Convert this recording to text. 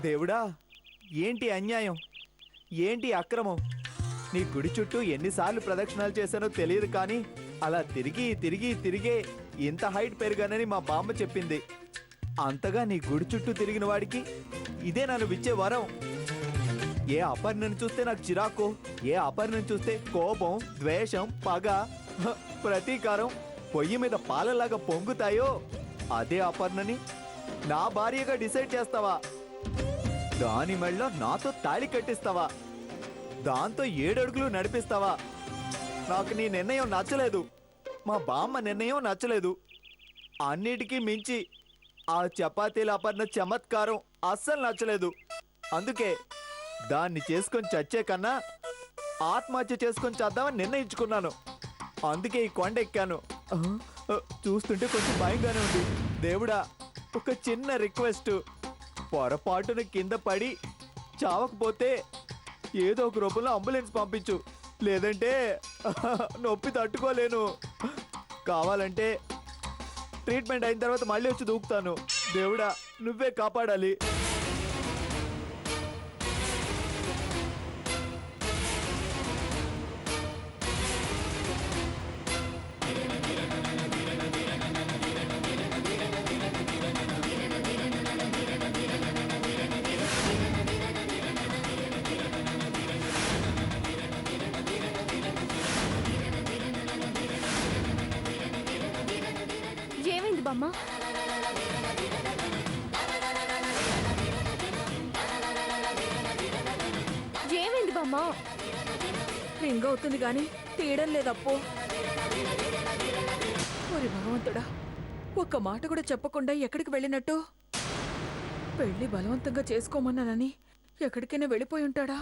దేవుడా, ఏంటి అన్యాయం, ఏంటి అక్రమం. నీ గుడి చుట్టూ ఎన్నిసార్లు ప్రదక్షిణాలు చేశానో తెలియదు, కానీ అలా తిరిగి తిరిగి తిరిగే ఇంత హైట్ పెరిగానని మా బామ్మ చెప్పింది. అంతగా నీ గుడి చుట్టూ తిరిగిన వాడికి ఇదే నన్ను ఇచ్చే వరం. ఏ అపర్ణను చూస్తే నాకు చిరాకు, ఏ అపర్ణను చూస్తే కోపం, ద్వేషం, పగ, ప్రతీకారం పొయ్యి మీద పాలలాగా పొంగుతాయో అదే అపర్ణని నా భార్యగా డిసైడ్ చేస్తావా? దాని మెళ్ళో నాతో తాళి కట్టిస్తావా? దాంతో 7 అడుగులు నడిపిస్తావా? నాకు నీ నిర్ణయం నచ్చలేదు, మా బామ్మ నిర్ణయం నచ్చలేదు. అన్నిటికీ మించి ఆ చపాతీల అపర్ణ చమత్కారం అస్సలు నచ్చలేదు. అందుకే దాన్ని చేసుకొని చచ్చే కన్నా ఆత్మహత్య చేసుకొని చేద్దామని నిర్ణయించుకున్నాను. అందుకే ఈ కొండ ఎక్కాను. చూస్తుంటే కొంచెం భయంగానే ఉంది. దేవుడా, ఒక చిన్న రిక్వెస్ట్, పొరపాటున కింద పడి చావకపోతే ఏదో ఒక రూపంలో అంబులెన్స్ పంపించు, లేదంటే నొప్పి తట్టుకోలేను. కావాలంటే ట్రీట్మెంట్ అయిన తర్వాత మళ్ళీ వచ్చి దూకుతాను. దేవుడా, నువ్వే కాపాడాలి. ఏమైంది బామ్మ? ఏమైంది బామ్మ? రింగ్ అవుతుంది గాని తీయడం లేదప్పో. ఓరి భగవంతుడా, ఒక్క మాట కూడా చెప్పకుండా ఎక్కడికి వెళ్ళినట్టు? పెళ్లి బలవంతంగా చేసుకోమన్నానని ఎక్కడికైనా వెళ్ళిపోయి ఉంటాడా?